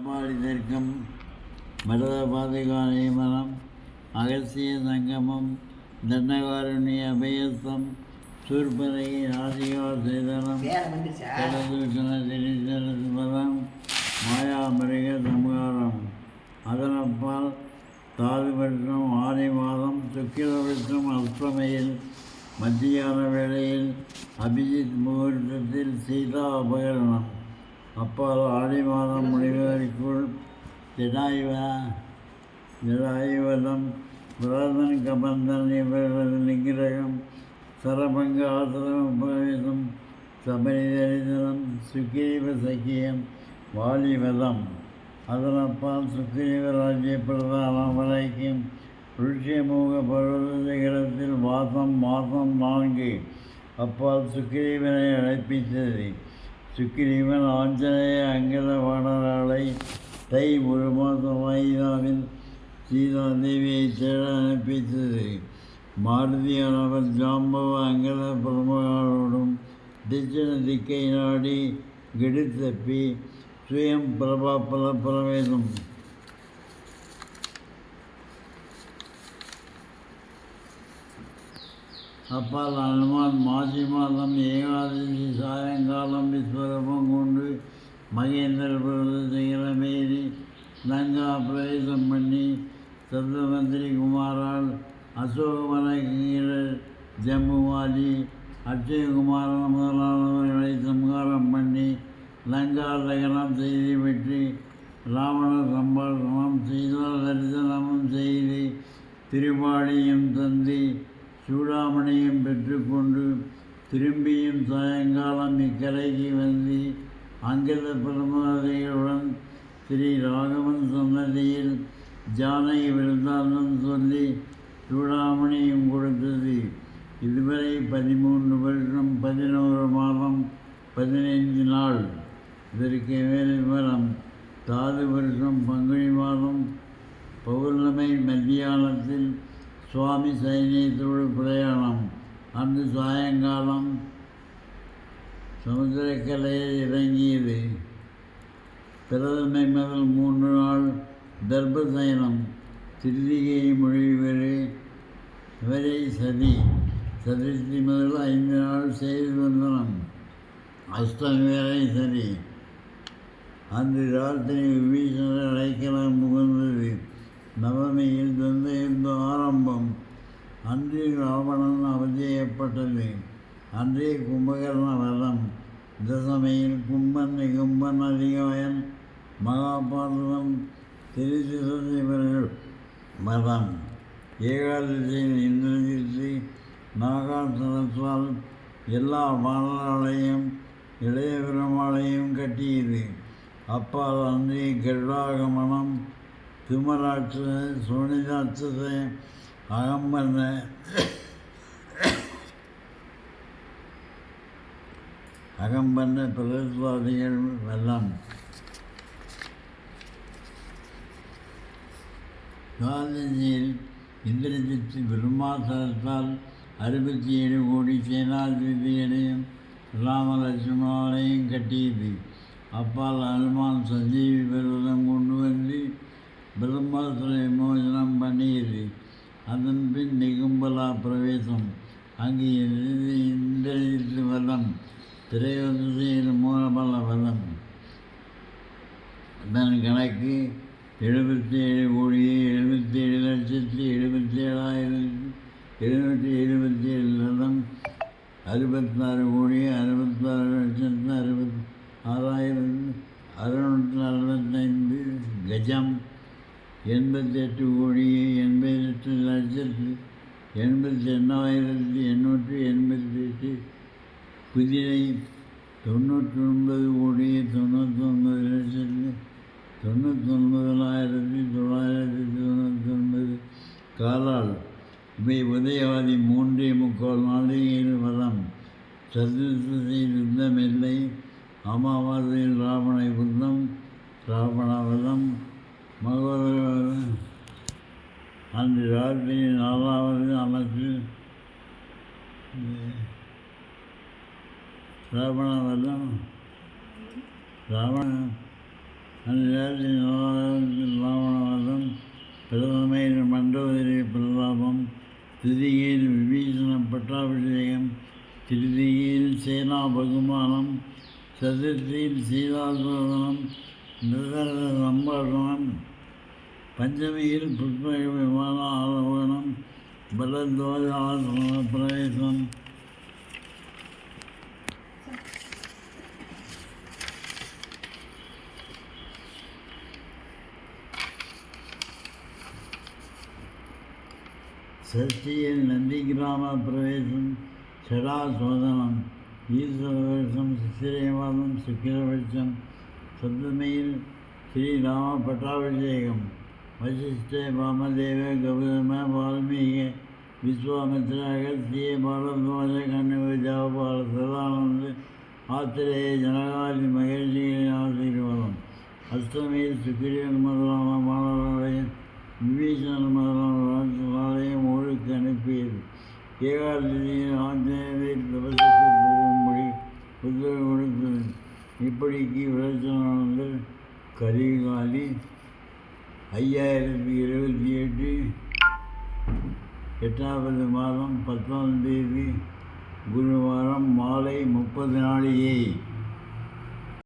மலர்பாடி தெற்கும் மருதபாதிகா நியமனம் அகசிய சங்கமம் தண்டகாருண்ய அபயஸ்தம் சூர்பனகி நாசிகா சேதனம் கடதூஷண திரிசரஸ்வரம் மாயாமிருக சம்ஹாரம். அதனப்பால் தாது வருஷம் ஆடி மாதம் சுக்கிர வருஷம் அஷ்டமையில் மத்தியான வேளையில் அபிஜித் முகூர்த்தத்தில் சீதா அபகரணம். அப்பால் ஆடி மாதம் முடிவதற்குள் ஜடாயுவதம் புராதன் கபந்தன் இவர்களது நிகிரகம் சரபங்க ஆசிரம பிரவேசம் சபரி தரிசனம் சுக்கிரீவ சக்கியம் வாலிவதம். அதனப்பால் சுக்கிரீவ ராஜ்ய பிரதானம் வரைக்கும் ருஷ்யமூக பர்வத சிகரத்தில் மாதம் 4 அப்பால் சுக்கிரீவனை அழைப்பித்தது. சுக்கிரீவன் ஆஞ்சநேய அங்கத வானராளை தை 1 மாதம் வாயிதாவில் சீதாதேவியை தேட அனுப்பித்தது. மாருதியானவர் ஜாம்பவ அங்கத பிரமுகரோடும் தட்சிண திக்கை நாடி கெடுத்தப்பி சுயம் பிரபாபல பிரவேசம். அப்பால் அனுமான் மாசி மாதம் ஏகாதசி சாயங்காலம் விஸ்வரூபம் கொண்டு மகேந்திர பர்வத சிகரமேறி லங்கா பிரவேசம் பண்ணி சப்தமந்திரி குமாரால் அசோகவனகீரர் ஜம்புமாலி அட்சயகுமாரன் முதலானவர்களை சம்ஹாரம் பண்ணி லங்கா தகனம் செய்து பெற்று ராவண சம்பாஷணம் சீதா தரிசனமும் செய்து திருப்பாடியும் தந்தி சூடாமணியும் பெற்றுக்கொண்டு திரும்பியும் சாயங்காலம் இக்கரைக்கு வந்து அங்கத பிரமதையுடன் ஸ்ரீ ராகவன் சன்னதியில் ஜானகி விருந்தாந்தம் சொல்லி சூடாமணியும் கொடுத்தது. இதுவரை 13 வருஷம் 11 மாதம் 15 நாள். இதற்கு மேல் விவரம். தாது வருஷம் பங்குனி மாதம் பௌர்ணமி மத்தியானத்தில் சுவாமி சைன்யத்தோடு பிரயாணம். அன்று சாயங்காலம் சமுத்திரக்கரையில் இறங்கியது. பிரதமை முதல் 3 நாள் தர்பசயனம். திருதிகை மொழிவரை சதி. சதுர்த்தி முதல் 5 நாள் செய்து வந்தனம். அஷ்டமி வரை சரி. அன்று ராத்திரி விபீஷணர் அடைக்கலம் புகுந்தது. நவமியில் தந்தையுத்தம் ஆரம்பம். அன்று ராவணன் அவதியப்பட்டது. அன்றே கும்பகர்ண வதம். தசமையில் கும்பன் நிகும்பன் அதிகாயன் மகாபாரதம் திருதிசைவர்கள் வதம். ஏகாதசியில் இந்திரஜித்து நாகாசனத்தால் எல்லா வானராளையும் இளைய பெருமாளையும் கட்டியது. அப்பால் அன்றே கருடாகமனம் துமராட்ச சோனிதாட்சச அகம்பன்ன பிரதேசவாதிகள் வெள்ளம். காலனியில் இந்திரஜித்து பிரம்மாசனத்தால் 67 கோடி சேனாதிபதிகளையும் ராமலட்சுமணாலையும் கட்டியது. அப்பால் அனுமான் சஞ்சீவி பர்வதம் கொண்டு வந்து பிரம்மாசுர விமோசனம் பண்ணியது. அதன் பின் நிகும்பலா பிரவேசம். அங்கு இந்திரஜித்து வதம். திரையோதசியில் மூலபல வதம். அதன் கணக்கு 77,77,777,777 லதம். 66 கோடி 66,665 கஜம். 88 கோடி 88,88,888 குதிரை. 99 கோடி 99,99,999 காலால். இவை உதயவாதி 3.25 நாளிகையில் வதம். சதுர்தசியில் யுத்தம் இல்லை. அமாவாசையில் ராவண யுத்தம் ராவணவதம். மகோதர அன்று ராத்திரி 4வது அமைப்பில் ராவணவதம். ராவண அந்நிலையில் ராவணவாதம் பிரதமையில் மண்டோதரி பிரதாபம் திருதியில் விபீஷண பட்டாபிஷேகம் திருதியில் சேனா பகுமானம் சதுர்த்தியில் சீதாசோதனம் நிரந்தர சம்பாஷணம் பஞ்சமியில் புஷ்ப விமான ஆரோகணம் பலத்வாஜ ஆசிரம பிரவேசம் சஷ்டியில் நந்தி கிராம பிரவேசம் ஷடாசோதனம் ஈஸ்வரவர்ஷம் சித்திரைவாதம் சுக்கிரவர்ஷம் சப்தமியில் ஸ்ரீராம பட்டாபிஷேகம் வசிஷ்ட வாமதேவ கௌதம வால்மீக விஸ்வாமித்ர அகஸ்திய பாரத்வாஜ கண்ணு ஜாபால சதானந்த ஆத்திரேய ஜனகாதி மகர்ஷிகளின் ஆசீர்வாதம் அஷ்டமியில் சுக்கிரியன் முதலான மாணவர்களையும் விபீஷணன் முதலான ராஜாலயம் ஒழுக்கு அனுப்பியது ஏகாதசியில் ஆஞ்சநேயரை தபசுக்கு போகும்படி உத்தரவு கொடுத்தது. இப்படிக்கு விளைச்சலானது கலிகாலி 5028 8வது மாதம் 10ஆம் தேதி குருவாரம் மாலை 30 நாழிகை.